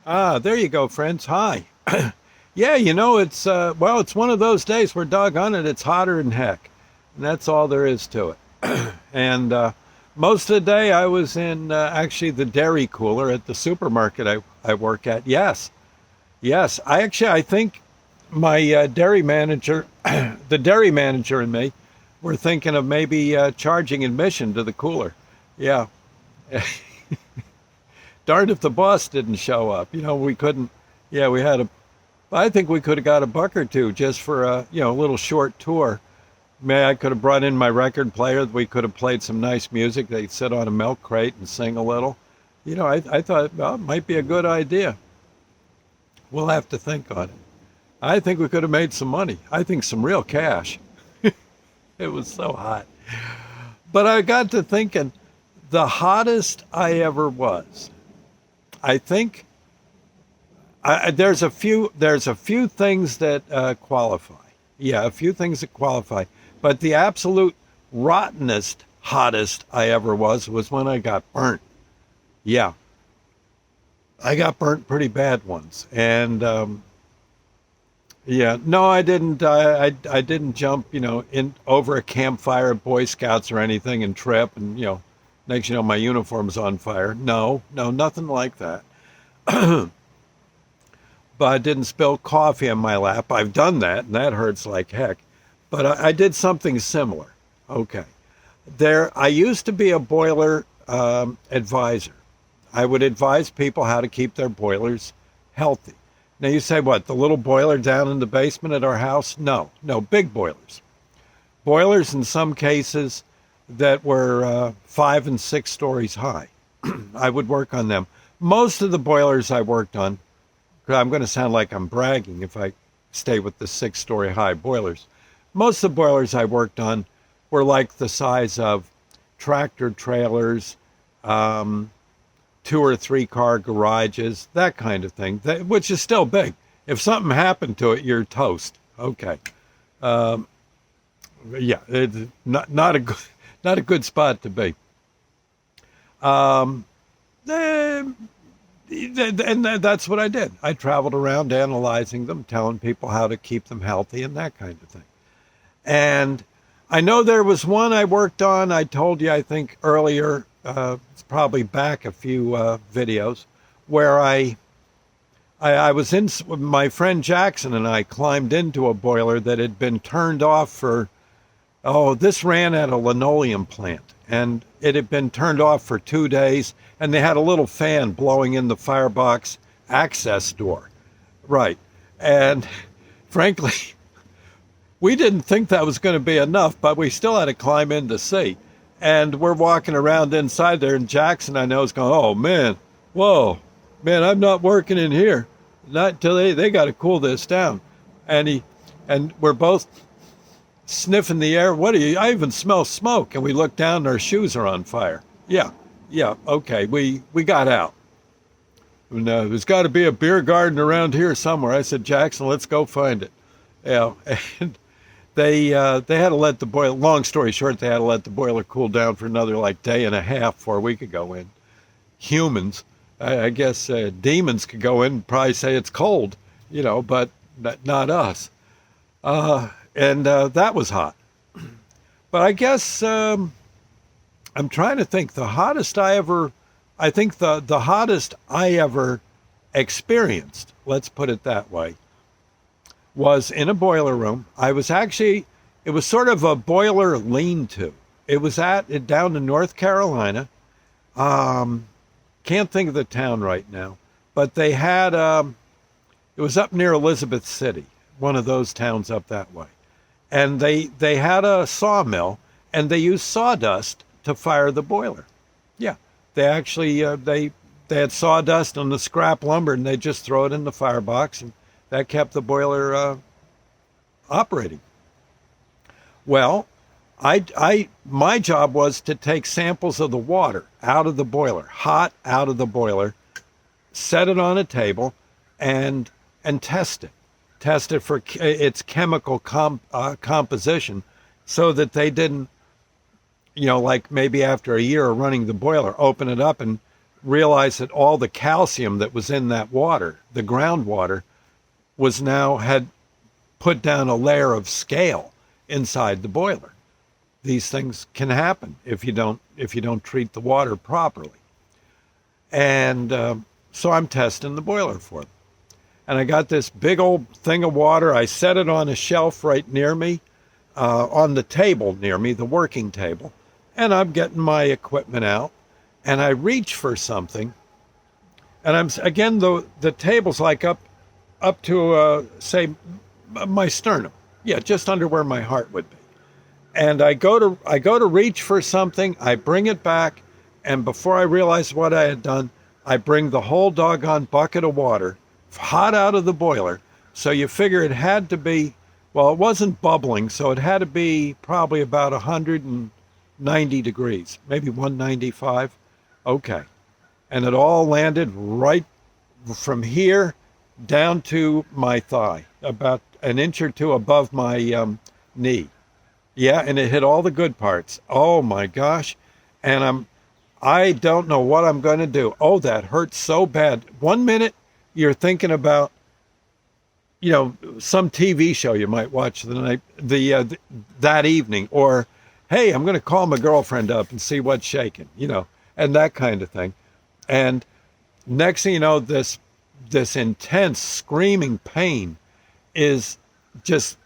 There you go, friends. Hi. Yeah, it's one of those days where doggone it, it's hotter than heck. And that's all there is to it. And most of the day I was in actually the dairy cooler at the supermarket I work at. Yes. Yes. I think my dairy manager, the dairy manager and me, were thinking of maybe charging admission to the cooler. Yeah. Darned if the boss didn't show up. We couldn't, yeah, we had a I think we could have got a buck or two just for a little short tour. May I could have brought in my record player. We could have played some nice music. They'd sit on a milk crate and sing a little. I thought, well, it might be a good idea. We'll have to think on it. I think we could have made some money. I think some real cash. It was so hot. But I got to thinking, the hottest I ever was. I think there's a few things that qualify. Yeah, a few things that qualify. But the absolute rottenest, hottest I ever was when I got burnt. Yeah, I got burnt pretty bad once, and yeah, no, I didn't. I didn't jump, in over a campfire at Boy Scouts or anything and trip, and next my uniform's on fire. No, no, nothing like that. But I didn't spill coffee in my lap. I've done that, and that hurts like heck. But I did something similar. Okay. I used to be a boiler advisor. I would advise people how to keep their boilers healthy. Now you say, what, the little boiler down in the basement at our house? No, no, big boilers. Boilers in some cases that were 5 and 6 stories high. I would work on them. Most of the boilers I worked on, I'm going to sound like I'm bragging if I stay with the 6 story high boilers. Most of the boilers I worked on were like the size of tractor trailers, 2 or 3 car garages, that kind of thing, which is still big. If something happened to it, you're toast. Okay. Um, yeah, it's not a good spot to be. Um, eh, and that's what I did. I traveled around analyzing them, telling people how to keep them healthy and that kind of thing. And I know there was one I worked on. I told you, I think earlier, it's probably back a few videos, where I was in, my friend Jackson and I climbed into a boiler that had been turned off this ran at a linoleum plant, and it had been turned off for 2 days, and they had a little fan blowing in the firebox access door. Right. And frankly, we didn't think that was going to be enough, but we still had to climb in to see. And we're walking around inside there, and Jackson, I know, is going, oh, man, whoa, man, I'm not working in here. Not till they got to cool this down. And we're both sniffing the air. What are you? I even smell smoke. And we look down and our shoes are on fire. Yeah, yeah, okay. We got out. And, there's got to be a beer garden around here somewhere. I said, Jackson, let's go find it. Yeah, and they had to let the boiler. Long story short, they had to let the boiler cool down for another like day and a half before we could go in. Humans, I guess demons could go in and probably say it's cold, but not us. And that was hot. But I guess I'm trying to think. I think the hottest I ever experienced, let's put it that way, was in a boiler room. It was sort of a boiler lean-to. It was down in North Carolina. Can't think of the town right now, but they had, it was up near Elizabeth City, one of those towns up that way. And they had a sawmill, and they used sawdust to fire the boiler. Yeah, they actually, they had sawdust on the scrap lumber, and they just throw it in the firebox, and that kept the boiler operating. Well, my job was to take samples of the water out of the boiler, hot out of the boiler, set it on a table, and test it. Test it for its chemical composition, so that they didn't, like maybe after a year of running the boiler, open it up and realized that all the calcium that was in that water, the groundwater, was now had put down a layer of scale inside the boiler. These things can happen if you don't treat the water properly. And so I'm testing the boiler for them. And I got this big old thing of water. I set it on a shelf right near me, on the table near me, the working table. And I'm getting my equipment out. And I reach for something. And again, the table's like up to, say, my sternum. Yeah, just under where my heart would be. And I go to reach for something. I bring it back. And before I realized what I had done, I bring the whole doggone bucket of water hot out of the boiler. So you figure it had to be, well, it wasn't bubbling, so it had to be probably about 190 degrees, maybe 195. Okay. And it all landed right from here down to my thigh, about an inch or two above my knee. Yeah, and it hit all the good parts. Oh my gosh. And I don't know what I'm going to do. Oh, that hurts so bad. 1 minute you're thinking about, some TV show you might watch that evening, or, hey, I'm going to call my girlfriend up and see what's shaking, and that kind of thing. And next thing you know, this intense screaming pain is just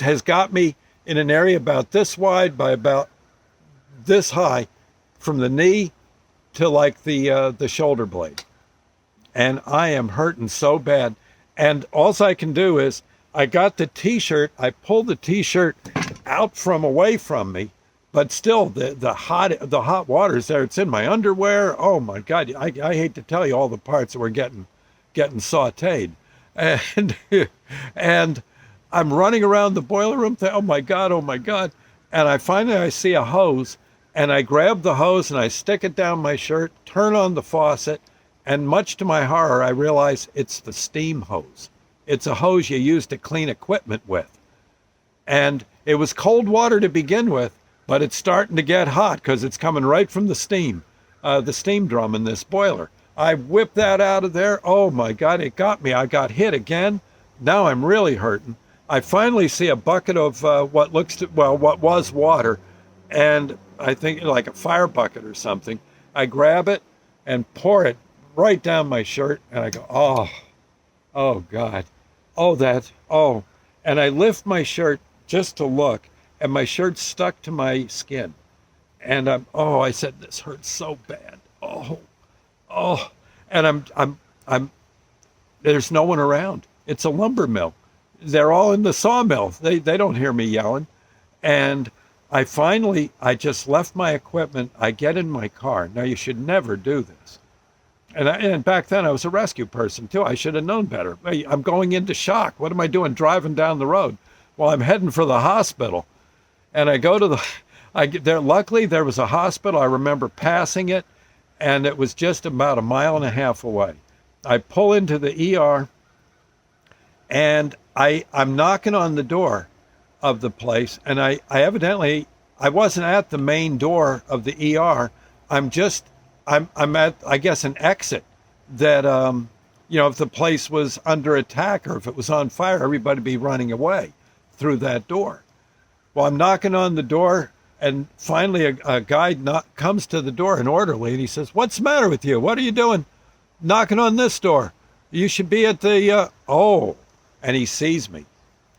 has got me in an area about this wide by about this high, from the knee to like the shoulder blade. And I am hurting so bad. And all I can do is, I got the t-shirt, I pulled the t-shirt out from away from me, but still the hot water's there. It's in my underwear. Oh my God. I hate to tell you all the parts that were getting sauteed. And I'm running around the boiler room, oh my God. And I see a hose, and I grab the hose and I stick it down my shirt, turn on the faucet, and much to my horror, I realize it's the steam hose. It's a hose you use to clean equipment with. And it was cold water to begin with, but it's starting to get hot because it's coming right from the steam drum in this boiler. I whipped that out of there. Oh my God, it got me. I got hit again. Now I'm really hurting. I finally see a bucket of what was water, and I think like a fire bucket or something. I grab it and pour it right down my shirt, and I go, oh God, and I lift my shirt just to look, and my shirt's stuck to my skin, and I said, this hurts so bad, and I'm there's no one around. It's a lumber mill. They're all in the sawmill. They don't hear me yelling, and I just left my equipment. I get in my car. Now, you should never do this. And back then I was a rescue person too. I should have known better. I'm going into shock. What am I doing driving down the road? Well, I'm heading for the hospital. And I go to luckily there was a hospital. I remember passing it, and it was just about 1.5 miles away. I pull into the ER, and I'm knocking on the door of the place, and I wasn't at the main door of the ER. I'm at, I guess, an exit that, if the place was under attack or if it was on fire, everybody would be running away through that door. Well, I'm knocking on the door, and finally a guy comes to the door, an orderly, and he says, "What's the matter with you? What are you doing knocking on this door? You should be at the, And he sees me.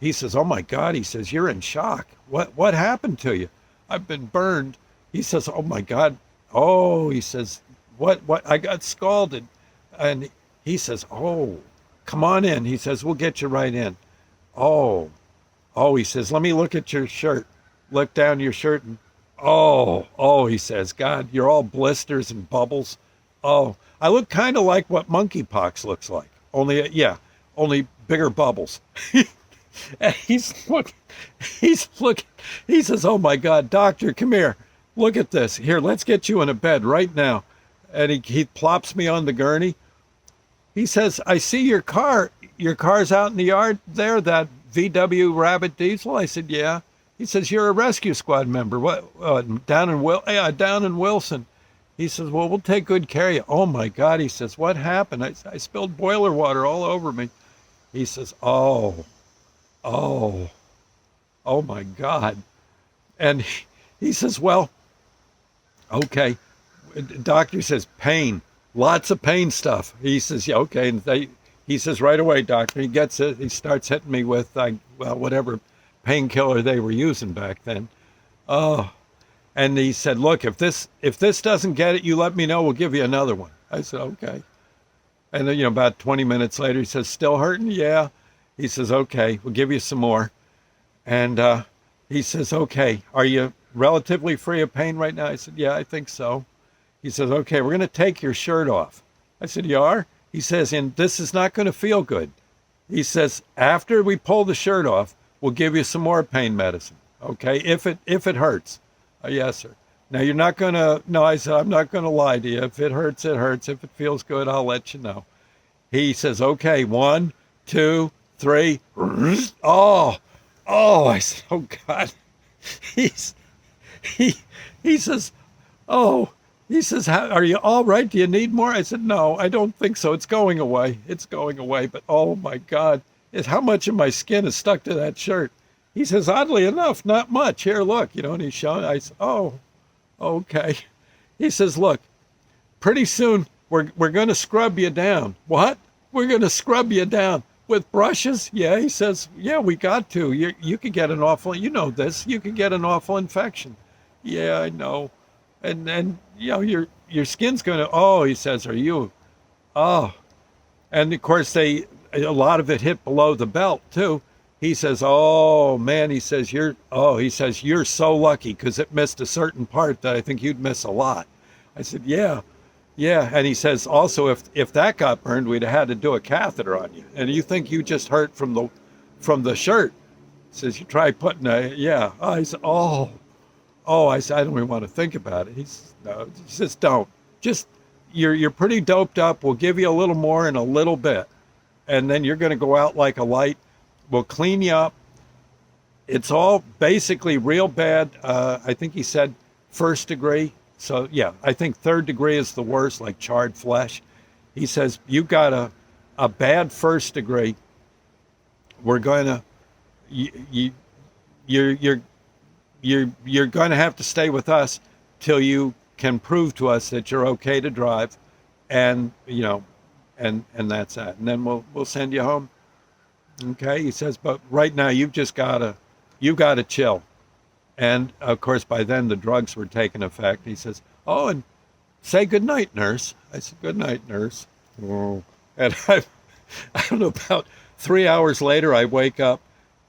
He says, "Oh my God," he says, "you're in shock. What happened to you?" "I've been burned." He says, "Oh my God." "Oh," he says, what, I got scalded. And he says, "Oh, come on in." He says, "We'll get you right in." Oh, he says, "Let me look at your shirt." Look down your shirt, and he says, "God, you're all blisters and bubbles." Oh, I look kind of like what monkeypox looks like. Only bigger bubbles. And he's looking, he says, "Oh my God, doctor, come here. Look at this. Here, let's get you in a bed right now." And he plops me on the gurney. He says, "I see your car's out in the yard there, that VW Rabbit diesel." I said, "Yeah." He says, "You're a rescue squad member. What, down in Wilson?" He says, well, we'll take good care of you. Oh my God. He says, what happened? I spilled boiler water all over me. He says, oh, oh my God. And he says, well, okay. Doctor says, pain, lots of pain stuff. He says, yeah, okay. And he says, right away, doctor. He gets it. He starts hitting me with, whatever painkiller they were using back then. Oh, and he said, look, if this doesn't get it, you let me know. We'll give you another one. I said, okay. And then, about 20 minutes later, he says, still hurting? Yeah. He says, okay, we'll give you some more. And he says, okay, are you relatively free of pain right now? I said, yeah, I think so. He says, okay, we're going to take your shirt off. I said, you are? He says, and this is not going to feel good. He says, after we pull the shirt off, we'll give you some more pain medicine. Okay, if it hurts. Yes, sir. Now you're not going to, no, I said, I'm not going to lie to you. If it hurts, it hurts. If it feels good, I'll let you know. He says, okay, 1, 2, 3. Oh, I said, oh God. He says, oh, he says, are you all right? Do you need more? I said, no, I don't think so. It's going away. It's going away. But oh my God, how much of my skin is stuck to that shirt? He says, oddly enough, not much. Here, look, and he's showing. I said, oh, okay. He says, look, pretty soon we're going to scrub you down. What? We're going to scrub you down with brushes? Yeah, he says, yeah, we got to. You could get an awful, this, you could get an awful infection. Yeah, I know. And your skin's going to, oh, he says, are you? Oh. And of course, a lot of it hit below the belt too. He says, oh man, he says, you're so lucky because it missed a certain part that I think you'd miss a lot. I said, yeah. And he says, also, if that got burned, we'd have had to do a catheter on you. And you think you just hurt from the shirt. He says, you try putting yeah. I said, I said, I don't even want to think about it. He says, no, just don't. Just, you're pretty doped up. We'll give you a little more in a little bit. And then you're going to go out like a light. We'll clean you up. It's all basically real bad. I think he said 1st degree. So, yeah, I think 3rd degree is the worst, like charred flesh. He says, you got a bad 1st degree. We're going to, you're going to have to stay with us till you can prove to us that you're okay to drive. And, and that's that. And then we'll send you home. Okay, he says, but right now you've got to chill. And of course, by then the drugs were taking effect. He says, oh, and say good night, nurse. I said, good night, nurse. Oh. And I don't know, about 3 hours later, I wake up.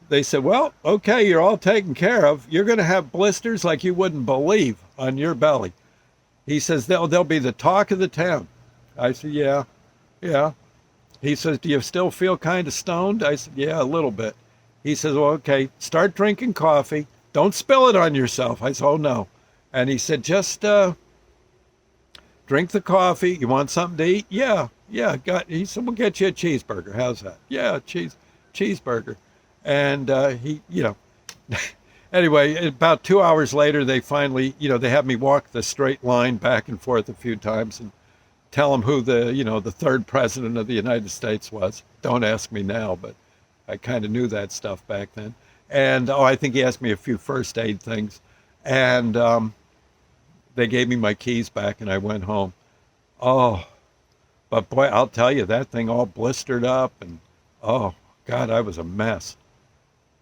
They said, well, okay, you're all taken care of. You're going to have blisters like you wouldn't believe on your belly. He says, they'll be the talk of the town. I said, yeah. He says, do you still feel kind of stoned? I said, yeah, a little bit. He says, well, okay, start drinking coffee. Don't spill it on yourself. I said, oh, no. And he said, just drink the coffee. You want something to eat? Yeah. He said, we'll get you a cheeseburger. How's that? Yeah, cheeseburger. And anyway, about 2 hours later, they finally, they had me walk the straight line back and forth a few times and tell them who the 3rd president of the United States was. Don't ask me now, but I kind of knew that stuff back then. And, I think he asked me a few first aid things. And they gave me my keys back and I went home. Oh, but boy, I'll tell you, that thing all blistered up. And, oh, God, I was a mess.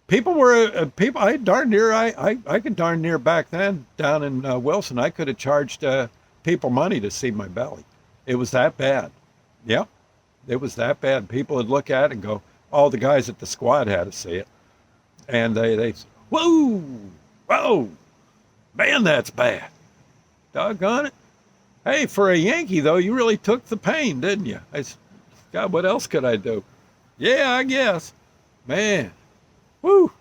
People were, I could darn near back then down in Wilson, I could have charged people money to see my belly. It was that bad. Yep, it was that bad. People would look at it and go, all the guys at the squad had to see it. And they whoa, man, that's bad. Doggone it. Hey, for a Yankee, though, you really took the pain, didn't you? I said, God, what else could I do? Yeah, I guess. Man, woo.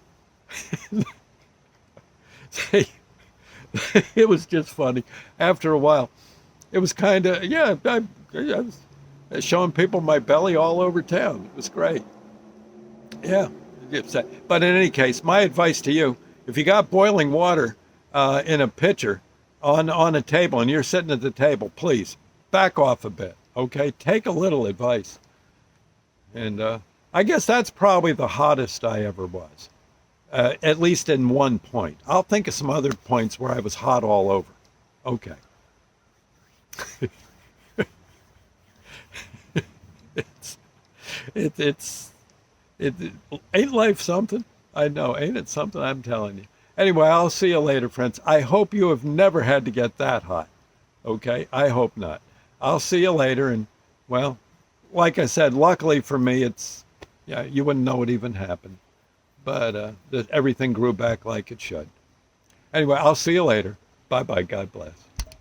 It was just funny. After a while, it was kind of, I was showing people my belly all over town. It was great. Yeah. But in any case, my advice to you, if you got boiling water in a pitcher, on a table and you're sitting at the table, please back off a bit. Okay, take a little advice. And I guess that's probably the hottest I ever was, at least in one point. I'll think of some other points where I was hot all over. Okay. it's, it's it ain't life something? I know, ain't it something? I'm telling you. Anyway, I'll see you later, friends. I hope you have never had to get that hot. Okay? I hope not. I'll see you later. And, well, like I said, luckily for me, yeah, you wouldn't know it even happened. But everything grew back like it should. Anyway, I'll see you later. Bye-bye. God bless.